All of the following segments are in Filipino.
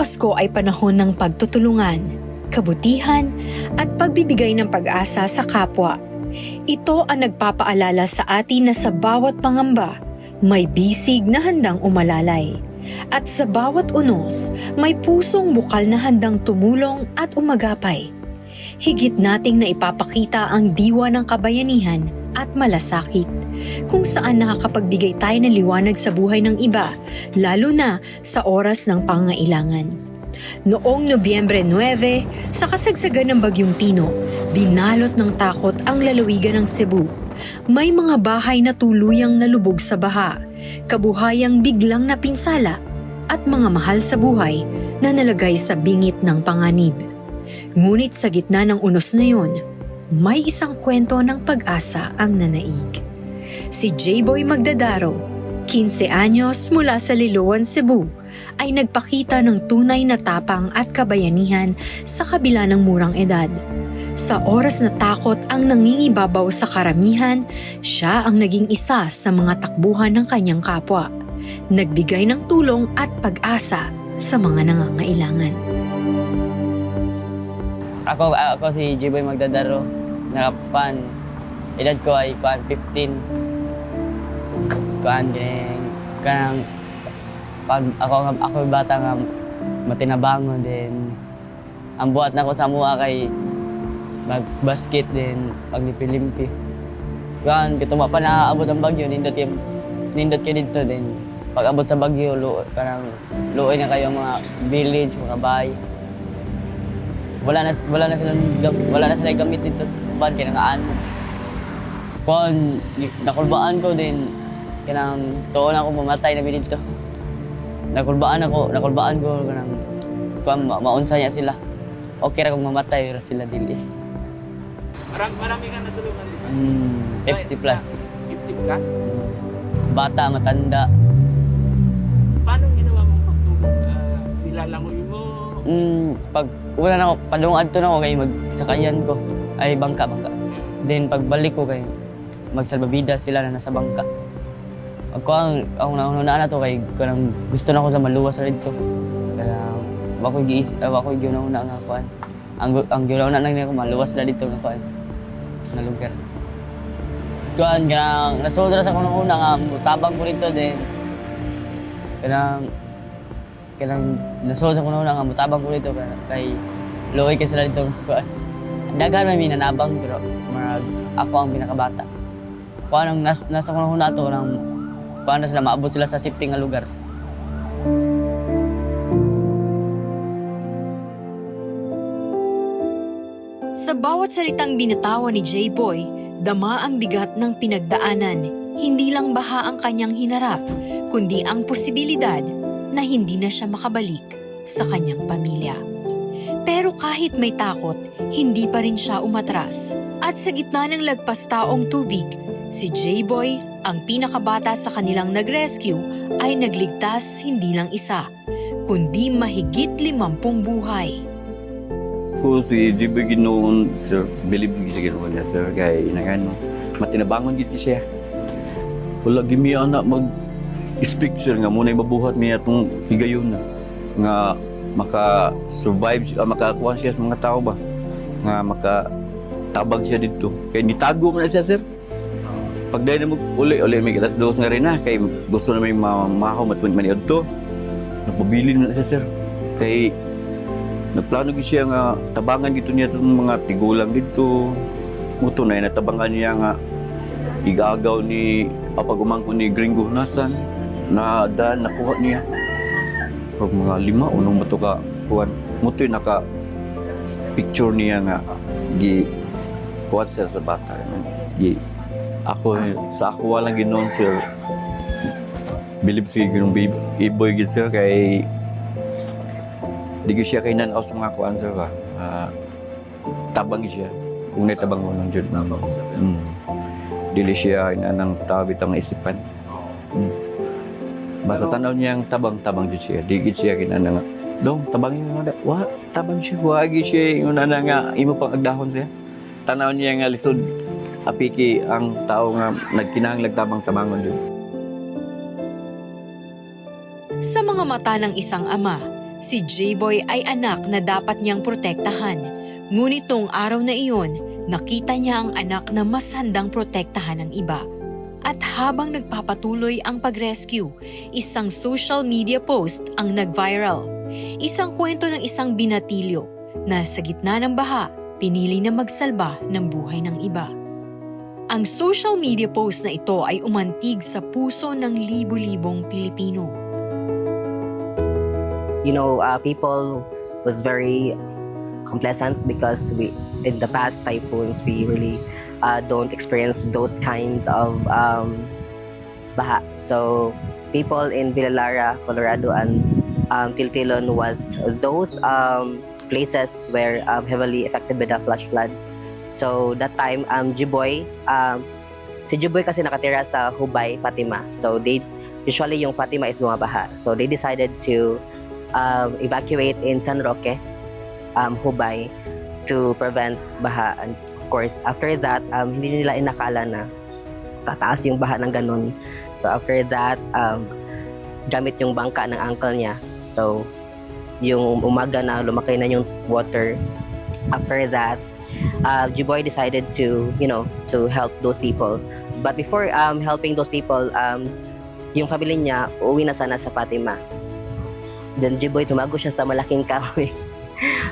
Pasko ay panahon ng pagtutulungan, kabutihan at pagbibigay ng pag-asa sa kapwa. Ito ang nagpapaalala sa atin na sa bawat pangamba, may bisig na handang umalalay. At sa bawat unos, may pusong bukal na handang tumulong at umagapay. Higit nating na ipapakita ang diwa ng kabayanihan at malasakit, kung saan nakakapagbigay tayo ng liwanag sa buhay ng iba, lalo na sa oras ng pangailangan. Noong Nobyembre 9, sa kasagsagan ng Bagyong Tino, binalot ng takot ang lalawigan ng Cebu. May mga bahay na tuluyang nalubog sa baha, kabuhayang biglang napinsala, at mga mahal sa buhay na nalagay sa bingit ng panganib. Ngunit sa gitna ng unos na yon, may isang kwento ng pag-asa ang nanaig. Si J-Boy Magdadaro, 15 anyos mula sa Liloan, Cebu, ay nagpakita ng tunay na tapang at kabayanihan sa kabila ng murang edad. Sa oras na takot ang nangingibabaw sa karamihan, siya ang naging isa sa mga takbuhan ng kanyang kapwa. Nagbigay ng tulong at pag-asa sa mga nangangailangan. Ako si J-Boy Magdadaro. Nakapan. Edad ko ay 15. Kanang pag ako bata nga matinabangon din. Ang buhat na ko sa mua kay mag-basket din, maglimpi-limpi. Kan kituwa pa naaabot ang bagyo, nindot kayo dito din. Pag abot sa bagyo, luoy na kayo mga village, mga bahay. Wala na sila gamit dito sa ban kaya nga ano. Kon nakulbaan ko din kanang tuon ako mamatay na dito. Nakulbaan ko kanang maunsa niya sila. Okay ra kung mamatay pero sila dili. Marami ka natulungan di ba? 50 plus. 50 plus? Bata, matanda. Paano ginawa mong pagtulong? Nilalangoy mo? Pag wala na ako, padungad to na ako kay magsakayan ko. Ay, bangka. Then pagbalik ko kay magsalbabida sila na nasa bangka. Ako nauna na to kay kanang gusto na ko sa maluwas sa dito. Kaya ako'y ginauna nga kuan. Ang ginauna na ko maluwas na dito nga kuan. Na lugar. Kuan kanang nasudra sa kuno una nga mutabang ko dito din. Kanang nasod sa kuno nga mutabang ko dito kay luoy kay sila dito kuan. Daghan may minanabang pero ako ang pinakabata. Kuan ang nasa kuno na to nang kuan na sila maabot sila sa safety nga lugar. Sa bawat salitang binitawan ni J-Boy, dama ang bigat ng pinagdaanan. Hindi lang baha ang kanyang hinarap, kundi ang posibilidad na hindi na siya makabalik sa kanyang pamilya. Pero kahit may takot, hindi pa rin siya umatras. At sa gitna ng lagpas taong tubig, si J-Boy, ang pinakabata sa kanilang nag-rescue, ay nagligtas hindi lang isa, kundi mahigit 50 buhay. Ko si J-Boy ginoon, sir, believe siya ginoon niya, sir, kaya inangano, matinabangon gid siya. Wala gimi anak mag-speak, sir, nga muna mabuhat niya itong higayon na, nga maka-survive, makakuha siya sa mga tao ba, nga makatabag siya dito. Kaya nitago mo na siya, sir. Pag dahil na uli may alas 2 nga rin na, kaya gusto na may mamahaw, maniod to. Napabili na siya, sir. Kaya nagplano siya nga tabangan dito niya itong mga tigulang dito. Muto na natabangan niya nga igagaw ni pag-umangko ni Gringo Hunasan na daan nakuha niya. Pag mga 5 unong bato ka kuhan. Muto yung naka-picture niya nga kuhan siya sa bata. Sa ako walang ginoon, sir. Believe siya yung iboy gid, sir, kay di ko siya kay nanaw sa mga kuhan, sir, ba? Tabang siya. Kung tabang mo ng Diyod na ba? Dili siya inanang tabit ang isipan. Basta tanaw niyang tabang Diyod siya. Di gid siya kinanang dong, tabang yung mga tabang siya. Wagi siya yung nga imo pang agdahon siya. Tanaw niya nga lisod. Apiki ang tao nga nagkinahanglag tabang-tabangon yun. Sa mga mata ng isang ama, Si J-Boy ay anak na dapat niyang protektahan. Ngunit noong araw na iyon, nakita niya ang anak na mas handang protektahan ng iba. At habang nagpapatuloy ang pag-rescue, isang social media post ang nag-viral. Isang kwento ng isang binatilyo na sa gitna ng baha, pinili na magsalba ng buhay ng iba. Ang social media post na ito ay umantig sa puso ng libu-libong Pilipino. People was very complacent because in the past typhoons we really don't experience those kinds of baha. So people in Villalara, Colorado and Tiltilon was those places were heavily affected by the flash flood. So that time J-Boy, si J-Boy kasi nakatira sa Hubay, Fatima. So usually yung Fatima is bumabaha. So they decided to evacuate in San Roque, Hubay, to prevent baha. And of course, after that, hindi nila inakala na tataas yung baha ng ganun. So after that, gamit yung bangka ng uncle niya. So yung umaga na lumaki na yung water. After that, J-Boy decided to help those people. But before helping those people, yung family niya uwi na sana sa Fatima. Then J-Boy tumago siya sa malaking kahoy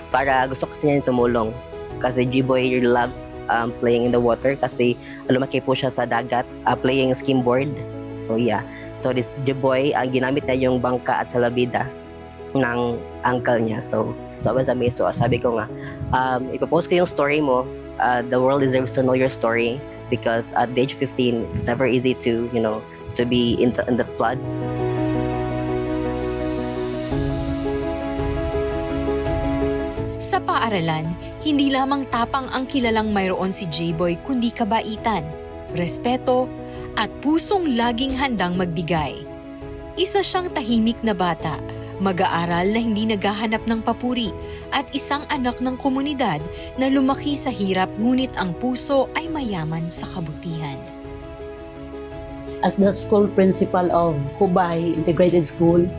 para gusto kasi niya tumulong. Kasi J-Boy really loves playing in the water kasi lumaki po siya sa dagat, playing skimboard. So yeah. So this J-Boy, ginamit niya yung bangka at salabida ng uncle niya. So I was amazed. So sabi ko nga, ipopost ko yung story mo. The world deserves to know your story because at the age of 15, it's never easy to be in the flood. Sa paaralan, hindi lamang tapang ang kilalang mayroon si J-Boy kundi kabaitan, respeto, at pusong laging handang magbigay. Isa siyang tahimik na bata, mag-aaral na hindi naghahanap ng papuri at isang anak ng komunidad na lumaki sa hirap ngunit ang puso ay mayaman sa kabutihan. As the school principal of Hubay Integrated School,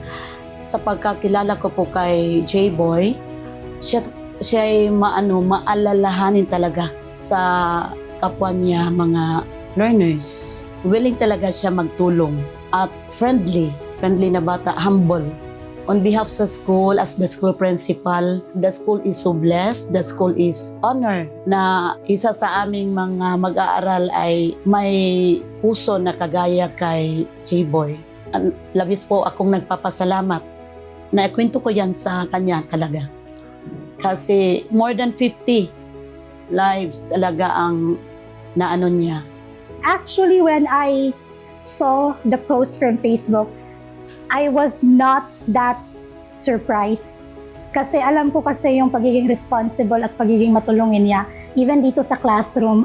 sa pagkakilala ko po kay J-Boy, siya ay maalalahanin talaga sa kapwa niya mga learners. Willing talaga siya magtulong at friendly na bata, humble. On behalf sa school, as the school principal, the school is so blessed, the school is honored na isa sa aming mga mag-aaral ay may puso na kagaya kay J-Boy. Labis po akong nagpapasalamat na ikwento ko yan sa kanya talaga. Kasi more than 50 lives talaga ang naano niya. Actually, when I saw the post from Facebook, I was not that surprised. Kasi alam ko kasi yung pagiging responsible at pagiging matulungin niya. Even dito sa classroom,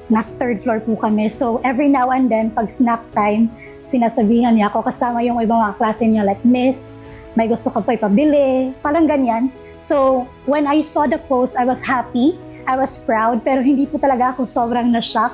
nasa third floor po kami. So every now and then, pag snack time, sinasabihan niya ako kasama yung ibang mga klase niya like, Miss, may gusto ka pa ipabili. Parang ganyan. So when I saw the post, I was happy, I was proud, pero hindi po talaga ako sobrang na-shock.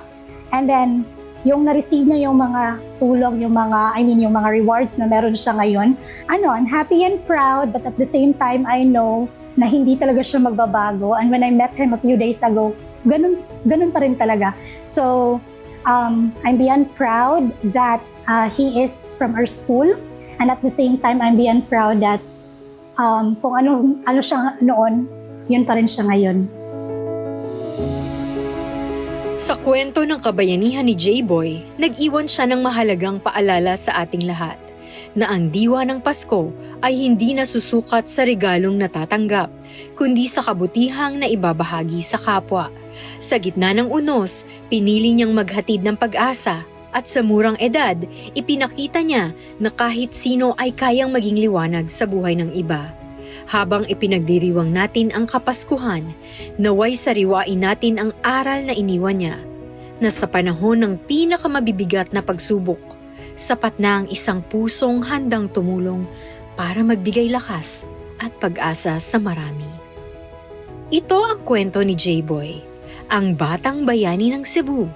And then, yung na-receive niya yung mga tulong, yung mga rewards na meron siya ngayon, I'm happy and proud, but at the same time, I know na hindi talaga siya magbabago. And when I met him a few days ago, ganun pa rin talaga. So, I'm beyond proud that he is from our school, and at the same time, I'm beyond proud that kung ano siya noon, yun pa rin siya ngayon. Sa kwento ng kabayanihan ni J-Boy, nag-iwan siya ng mahalagang paalala sa ating lahat na ang diwa ng Pasko ay hindi nasusukat sa regalong natatanggap, kundi sa kabutihang na ibabahagi sa kapwa. Sa gitna ng unos, pinili niyang maghatid ng pag-asa at sa murang edad, ipinakita niya na kahit sino ay kayang maging liwanag sa buhay ng iba. Habang ipinagdiriwang natin ang Kapaskuhan, naway sariwain natin ang aral na iniwan niya, na sa panahon ng pinakamabibigat na pagsubok, sapat na ang isang pusong handang tumulong para magbigay lakas at pag-asa sa marami. Ito ang kwento ni J-Boy, ang batang bayani ng Cebu,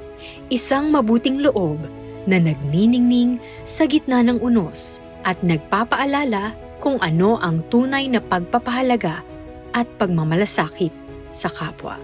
isang mabuting loob na nagniningning sa gitna ng unos at nagpapaalala kung ano ang tunay na pagpapahalaga at pagmamalasakit sa kapwa.